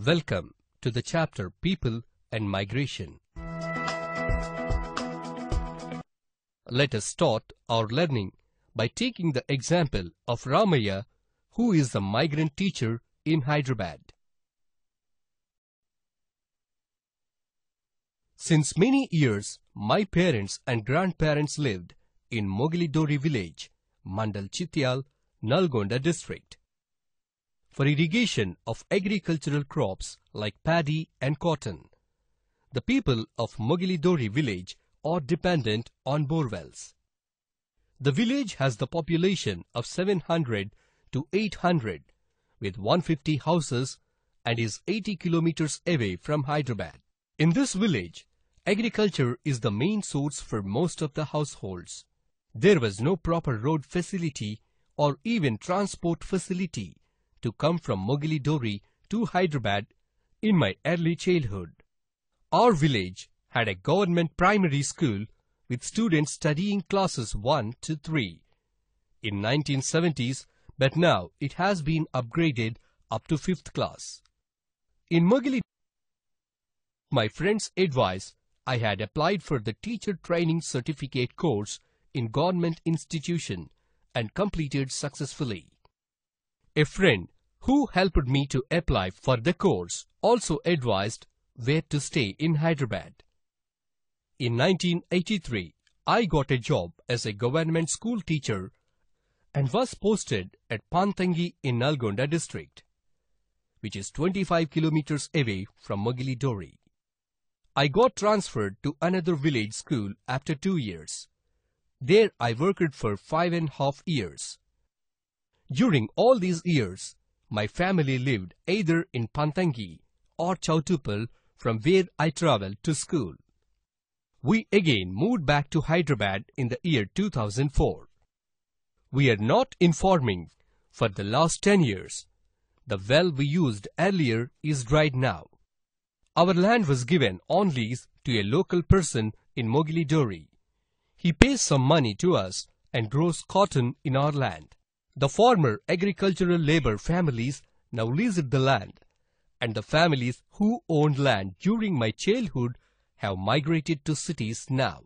Welcome to the chapter People and Migration. Let us start our learning by taking the example of Ramaya, who is a migrant teacher in Hyderabad. Since many years, my parents and grandparents lived in Mogilidori village, Mandal Chityal, Nalgonda district. For irrigation of agricultural crops like paddy and cotton, the people of Mogilidori village are dependent on borewells. The village has the population of 700 to 800 with 150 houses and is 80 kilometers away from Hyderabad. In this village, agriculture is the main source for most of the households. There was no proper road facility or even transport facility to come from Mogilidori to Hyderabad in my early childhood. Our village had a government primary school with students studying classes 1 to 3 in 1970s, but now it has been upgraded up to 5th class. In Mogilidori, my friend's advice, I had applied for the teacher training certificate course in government institution and completed successfully. A friend who helped me to apply for the course also advised where to stay in Hyderabad. In 1983, I got a job as a government school teacher and was posted at Pantangi in Nalgonda district, which is 25 kilometers away from Mogilidori. I got transferred to another village school after 2 years. There I worked for 5.5 years. During all these years, my family lived either in Pantangi or Chautupal, from where I travelled to school. We again moved back to Hyderabad in the year 2004. We are not in farming for the last 10 years. The well we used earlier is dried now. Our land was given on lease to a local person in Mogilidori. He pays some money to us and grows cotton in our land. The former agricultural labor families now leased the land, and the families who owned land during my childhood have migrated to cities now.